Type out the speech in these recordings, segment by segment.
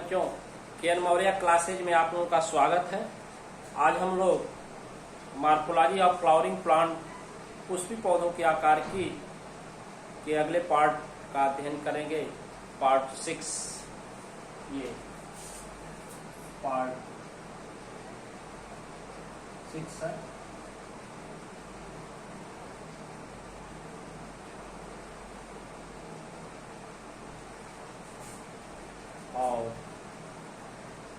बच्चों, K. N.. Maurya classes में आप लोगों का स्वागत है। आज हम लोग morphology of flowering plant Pushpi पौधों के आकार की के अगले पार्ट का अध्ययन करेंगे। पार्ट 6, ये पार्ट 6 है। और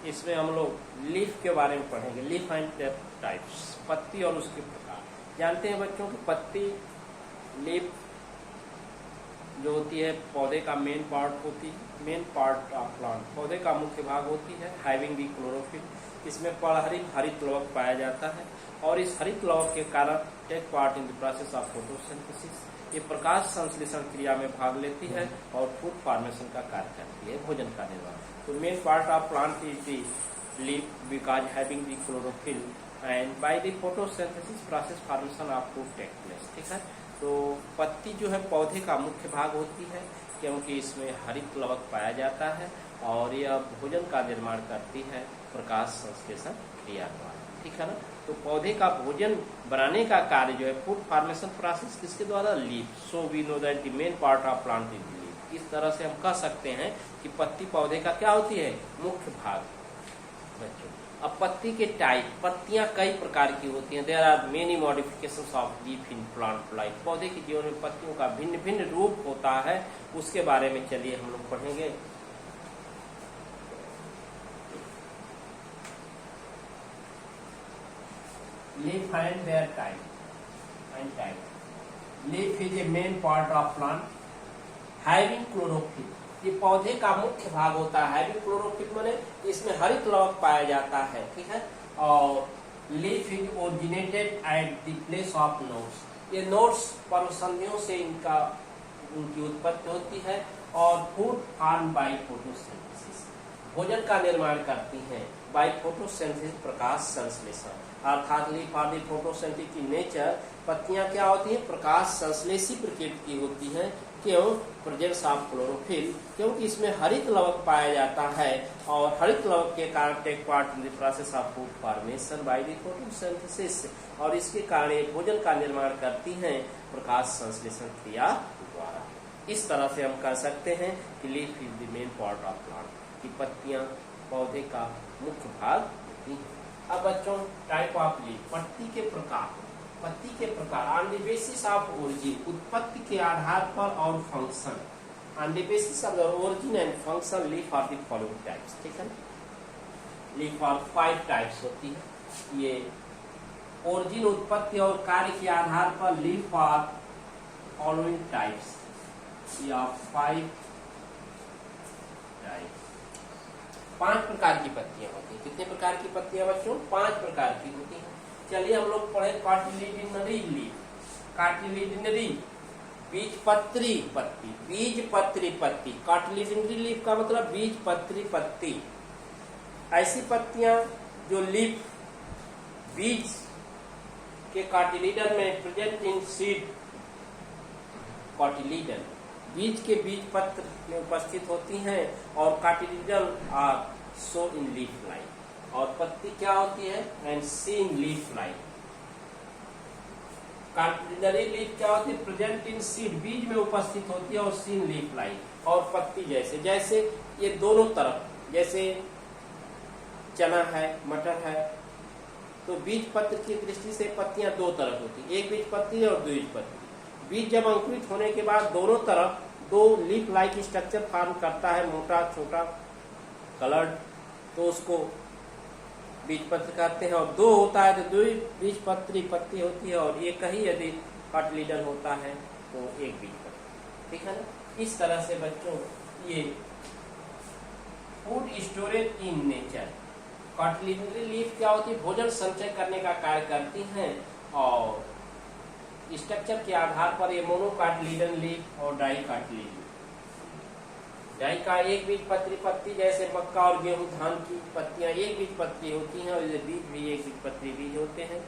इसमें हम लोग लीफ के बारे में पढ़ेंगे। लीफ एंड टाइप्स, पत्ती और उसके प्रकार। जानते हैं बच्चों कि पत्ती, लीफ जो होती है पौधे का मेन पार्ट होती है, मेन पार्ट ऑफ प्लांट, पौधे का मुख्य भाग होती है। हैविंग दी क्लोरोफिल, इसमें परहरित हरित लवक पाया जाता है और इस हरित लवक के कारण take part in the process of photosynthesis, ये प्रकाश संश्लेषण क्रिया में भाग लेती है और फूड फॉर्मेशन का कार्य करती है, भोजन का निर्माण। तो main part of plant is the leaf because having the chlorophyll and by the photosynthesis process formation of food take place. ठीक है, तो पत्ती जो है पौधे का मुख्य भाग होती है क्योंकि इसमें हरित लवक पाया जाता है और यह भोजन का निर्माण करती है प्रकाश संश्लेषण क्रिया द्वारा। ठीक है ना, तो पौधे का भोजन बनाने का कार्य जो है फूड फॉर्मेशन प्रोसेस किसके द्वारा? Leaf. So we know that the main part of plant is leaf. इस तरह से हम कह सकते हैं कि पत्ती पौधे का क्या होती है? मुख्य भाग। बच्चों, अब पत्ती के टाइप, पत्तियां कई प्रकार की होती हैं। There are many modifications of leaf in plant life. पौधे के जीवन में पत्तियों का भिन्न भिन्न रूप होता है, उसके बारे में चलिए हम लोग पढ़ेंगे। Leaf and their type. Leaf is a main part of plant having chlorophyll. ये पौधे का मुख्य भाग होता है। हैविंग क्लोरोफिल माने इसमें हरित लवक पाया जाता है। ठीक है, और leaf is originated at the place of nodes. ये नोड्स पर्वसंधियों से उनकी उत्पत्ति होती है और फूड फॉर्म बाय फोटोसिंथेसिस, भोजन का निर्माण करती हैं बाय फोटोसिंथेसिस, प्रकाश संश्लेषण। अर्थात लीफ आर दी फोटोसिंथेसिस की नेचर, पत्तियां क्या होती हैं? प्रकाश संश्लेषी प्रकृति की होती हैं। क्यों? प्रेजेंस ऑफ क्लोरोफिल, क्योंकि इसमें हरित लवक पाया जाता है और हरित लवक के कारण take part in the process of food formation by the photosynthesis, और इसके कारण भोजन का निर्माण करती हैं प्रकाश संश्लेषण क्रिया द्वारा। इस तरह से हम कह सकते हैं कि leaf is the main part of plant, की पत्तियां पौधे का मुख्य भाग होती हैं। अब बच्चों, टाइप ऑफ लीफ, पत्ती के प्रकार। पत्ती के प्रकार on the basis of origin, उत्पत्ति के आधार पर और function. On the basis of the origin and function leaf are the following types. ठीक है, लीफ आर 5 टाइप्स होती है। ये ओरिजिन, उत्पत्ति और कार्य के आधार पर लीफ आर फॉलोइंग टाइप्स। ये 5 टाइप्स, 5 प्रकार की पत्तियां होती हैं। कितने प्रकार की पत्तियां बच्चों? 5 प्रकार की होती हैं। चलिए हम लोग पढ़े कार्टिलेजिनरी लीफ। कार्टिलेजिनरी, बीजपत्री पत्ती, बीजपत्री पत्ती। कार्टिलेजिनरी लीफ का मतलब बीजपत्री पत्ती। ऐसी पत्तियां जो लीफ बीज के कार्टिलीडन में प्रेजेंट इन सीड, कार्टिलीडन बीज के बीज पत्र में उपस्थित होती हैं और cotyledon are so in leaf line. और पत्ती क्या होती है? And seen leaf line. Cataphyllary leaf क्या होती है? प्रेजेंट इन सीड, बीज में उपस्थित होती है और सीन लीफ लाइन। और पत्ती जैसे जैसे ये दोनों तरफ, जैसे चना है, मटर है, तो बीज पत्र की दृष्टि से पत्तियां 2 तरफ होती है, एक बीज पत्ती और द्विबीज पत्ती। बीज जब अंकुरित होने के बाद दोनों तरफ 2 लीफ लाइक स्ट्रक्चर फॉर्म करता है, मोटा छोटा कलर्ड, तो उसको बीज पत्र कहते हैं। और 2 होता है तो 2 बीज पत्री पत्ती होती है, और एक ही यदि कार्टिलीडन होता है तो एक बीज पत्र। ठीक है ना, इस तरह से बच्चों ये food storage in nature. Cataphyllary leaf क्या होती है? भोजन संचय करने का कार्य करती हैं और स्ट्रक्चर के आधार पर ये मोनोकार्टिलिडन लीफ और डाइकार्टिलिडन। डाई का एक बीज पत्री पत्ती, जैसे मक्का और गेहूं धान की पत्तियां एक बीज पत्री होती हैं और ये बीज भी एक बीज पत्री बीज होते हैं।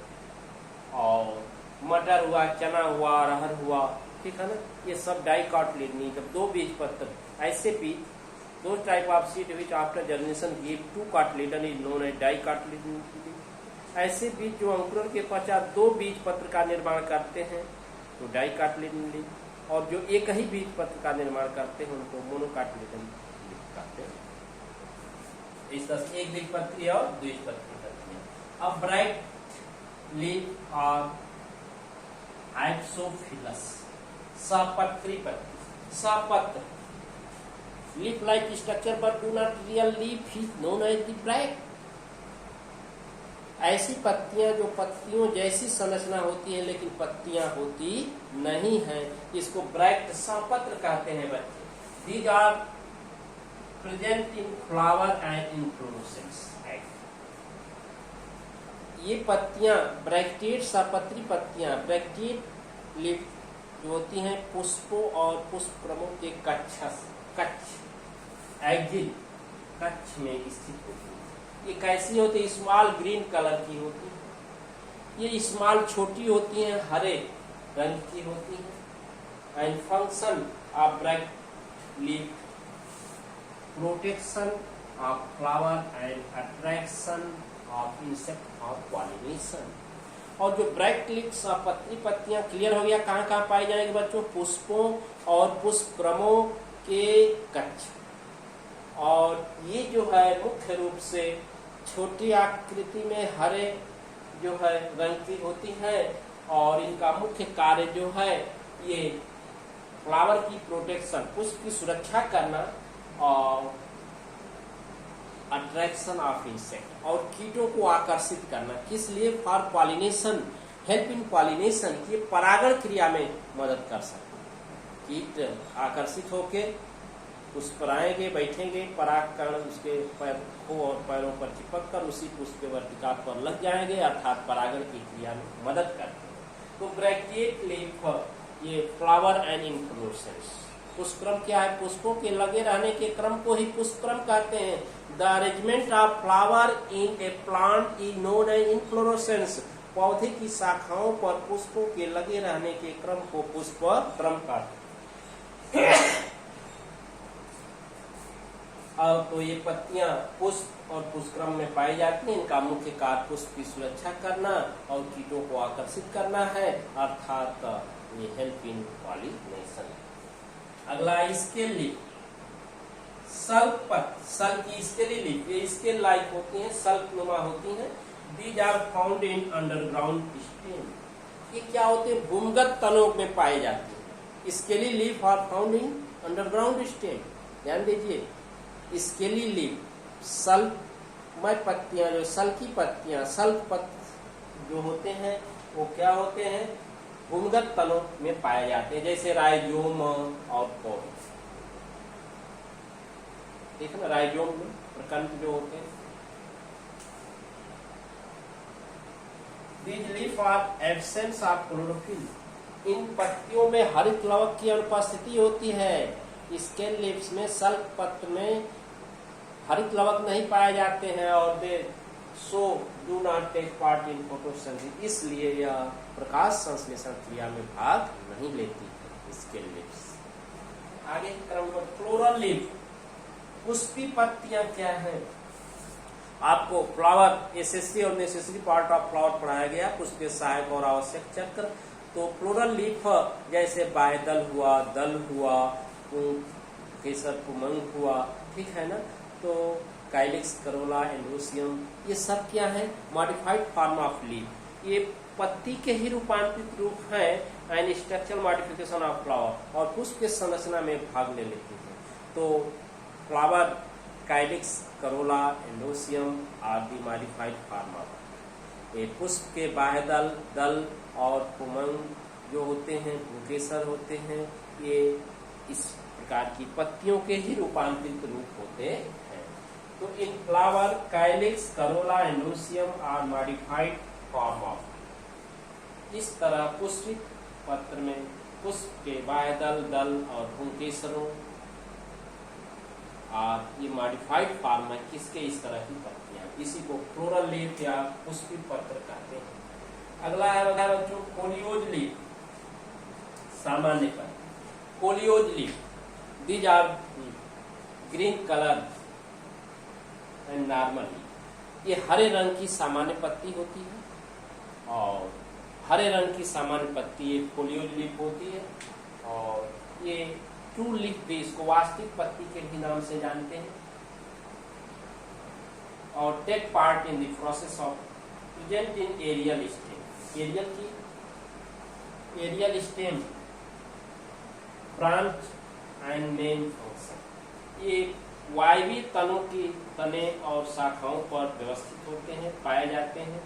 और मटर हुआ, चना हुआ, अरहर हुआ, ठीक है ना, ये सब डाइकोटिलेडोन, जब 2 बीज पत्र ऐसे बीज Those type of seed which after germination give two cotyledon is known as dicotyledon. ऐसे बीज जो अंकुरण के पश्चात दो बीज पत्र का निर्माण करते हैं तो डाइकोटिलेडन, और जो एक ही बीज पत्र का निर्माण करते हैं उनको मोनोकोटिलेडन कहते हैं। इस तरह से एक द्विपत्री और द्विपत्री पत्तियां। अब ब्राइट लीफ और हाइप्सोफिलस सपत्री पत्ती, सपत्र leaf like structure but do not real leaf is known as the bract. ऐसी पत्तियां जो पत्तियों जैसी संरचना होती है लेकिन पत्तियां होती नहीं हैं, इसको ब्रैक्ट सपत्र कहते हैं बच्चे। These are present in flower and inflorescence. ये पत्तियां ब्रैक्टेड सपत्री पत्तियां, ब्रैक्टेड लीफ जो होती हैं पुष्पों और पुष्पक्रमों के कच्छ एग्जिल कच्छ में स्थित होती है। ये कैसी होती है? स्मॉल ग्रीन कलर की होती है। ये स्मॉल छोटी होती हैं, हरे रंग की होती हैं। And function of bract leaf protection of flower and attraction of insect of pollination. और जो ब्रैक्ट लीफ सपत्री पत्तियां क्लियर हो गया कहाँ कहाँ पाई जाएंगी बच्चों? पुष्पों और पुष्पक्रमों के कच्छ। और ये जो है मुख्य रूप से छोटी आकृति में हरे जो है रंग की होती है, और इनका मुख्य कार्य जो है ये फ्लावर की प्रोटेक्शन, पुष्प की सुरक्षा करना, और अट्रैक्शन ऑफ इंसेक्ट और कीटों को आकर्षित करना। किस लिए? For pollination, help in pollination, ये परागण क्रिया में मदद कर सकते हैं। कीट आकर्षित होके पुष्प पर आएंगे, बैठेंगे, परागकण उसके पैरों और पैरों पर चिपक कर उसी पुष्प के वर्तिका पर लग जाएंगे, अर्थात परागण की क्रिया में मदद करते हैं। तो ब्रैक्टेड लीफ ये फ्लावर एंड इन्फ्लोरेसेंस। पुष्पक्रम क्या है? पुष्पों के लगे रहने के क्रम को ही पुष्पक्रम कहते हैं। The arrangement of flower in a plant is known as inflorescence. पौधे की शाखाओं पर पुष्पों के लगे रहने के क्रम को पुष्पक्रम कहते हैं। अब तो ये पत्तियां पुष्प और पुष्पक्रम में पाई जाती हैं। इनका मुख्य कार्य पुष्प की सुरक्षा करना और कीटों को आकर्षित करना है, अर्थात ये हेल्प इन पॉलिनेशन। अगला स्केल लीफ, सल की स्केली लीफ, ये स्केल लाइक होती हैं, सल्क नुमा होती हैं। These are found in underground stem. ये क्या होते हैं? भूमिगत तनों में पाए जाते हैं। Scaly leaf are found in underground stem. ध्यान दीजिए, स्केली लीफ सल्कमय पत्तियां, जो सल्की पत्तियां, सल्क पत्ते जो होते हैं वो क्या होते हैं? भूमिगत तलों में पाए जाते हैं, जैसे राइजोम और कोर। ठीक है ना, राइजोम में प्रकंड जो होते हैं। These leaf are absence of chlorophyll। इन पत्तियों में हरित लवक की अनुपस्थिति होती है। स्केल लीव्स में, सल्क पत्र में हरित लवक नहीं पाए जाते हैं, और they so do not take part in photosynthesis. इसलिए यह प्रकाश संश्लेषण क्रिया में भाग नहीं लेती है स्केल लीव्स। आगे क्रम में फ्लोरल लीफ, पुष्पी पत्तियां क्या है? आपको फ्लावर एसेसरी और नेसेसरी पार्ट ऑफ फ्लावर पढ़ाया गया, पुष्प के सहायक और आवश्यक चक्र। तो फ्लोरल लीफ जैसे बायदल हुआ, दल हुआ, केसर पुमंग हुआ, ठीक है ना। तो काइलिक्स, करोला, एंडोसियम, ये सब क्या है? Modified form of leaf. ये पत्ती के ही रूपांतरित रूप है, and structural modification of flower, और पुष्प के संरचना में भाग ले लेती है। तो flower, calyx, corolla, androecium are the modified form of. ये पुष्प के बाह्यदल, दल और पुमंग जो होते हैं, केसर होते हैं, ये इस प्रकार की पत्तियों के ही रूपांतरित रूप होते हैं। तो इन flower, calyx, corolla, androecium are modified form of. इस तरह पुष्पित पत्र में पुष्प के बाह्यदल, दल और पुंकेसरों और ये मॉडिफाइड फॉर्म है किसके? इस तरह की पत्तियां, इसी को फ्लोरल लीफ या पुष्पित पत्र कहते हैं। अगला है बच्चों फोलियोज लीफ, सामान्य पत्र। Foliage leaf, these are green colour and normally, ये हरे रंग की सामान्य पत्ती होती है और हरे रंग की सामान्य पत्ती एक फोलियो लीफ होती है और ये ट्रू लीफ भी इसको वास्तविक पत्ती के भी नाम से जानते हैं और take part in the process of present in aerial stem. Aerial stem branch and main function, ये वायवीय तनों की तने और शाखाओं पर व्यवस्थित होते हैं, पाए जाते हैं।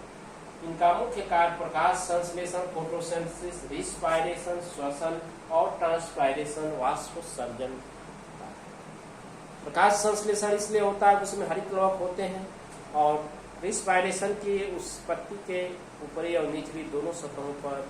इनका मुख्य कार्य प्रकाश संश्लेषण, फोटोसिंथेसिस, रिस्पायरेशन, श्वसन और ट्रांसपायरेशन, वाष्पोत्सर्जन। प्रकाश संश्लेषण इसलिए होता है कि उसमें हरित लौक होते हैं और रिस्पायरेशन की उस पत्ती के ऊपरी और निचली दोनों सतहों पर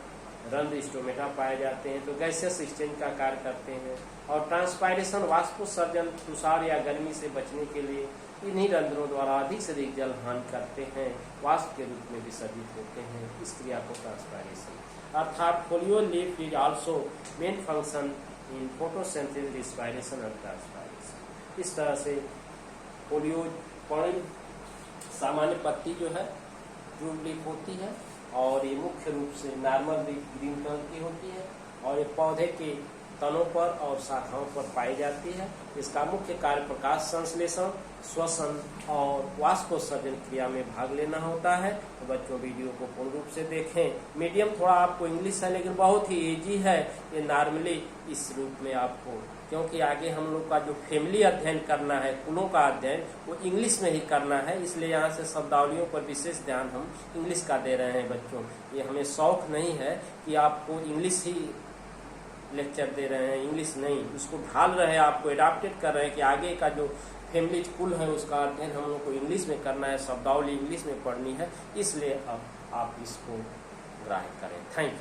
रंध्र स्टोमेटा पाए जाते हैं, तो गैसियस एक्सचेंज का कार्य करते हैं। और ट्रांसपायरेशन वाष्पोत्सर्जन, तुषार या गर्मी से बचने के लिए इन्हीं रंध्रों द्वारा अधिक से अधिक जल हानि करते हैं, वाष्प के रूप में विसर्जित होते हैं। इस क्रिया को ट्रांसपायरेशन अर्थात folio leaf is also main function in photosynthesis, respiration और ट्रांसपायरेशन। इस तरह से फोलियो पर्ण सामान्य पत्ती जो है ट्रू लीफ होती है और ये मुख्य रूप से नॉर्मल ग्रीन कलर की होती है और ये पौधे के तनों पर और शाखाओं पर पाई जाती है। इसका मुख्य कार्य प्रकाश संश्लेषण, श्वसन और वाष्पोत्सर्जन क्रिया में भाग लेना होता है। तो बच्चों वीडियो को पूर्ण रूप से देखें। मीडियम थोड़ा आपको इंग्लिश है लेकिन बहुत ही इजी है ये नॉर्मली इस रूप में आपको, क्योंकि आगे हम लोग का जो फैमिली अध्ययन करना है, कुलों का अध्ययन, वो इंग्लिश में ही करना है, इसलिए यहाँ से शब्दावलियों पर विशेष ध्यान हम इंग्लिश का दे रहे हैं बच्चों। ये हमें शौक नहीं है कि आपको इंग्लिश ही लेक्चर दे रहे हैं, इंग्लिश नहीं, उसको ढाल रहे हैं, आपको एडाप्टेड कर रहे हैं कि आगे का जो फैमिली कुल है उसका अध्ययन हम लोग को इंग्लिश में करना है, शब्दावली इंग्लिश में पढ़नी है, इसलिए अब आप इसको ग्राह्य करें। Thank you.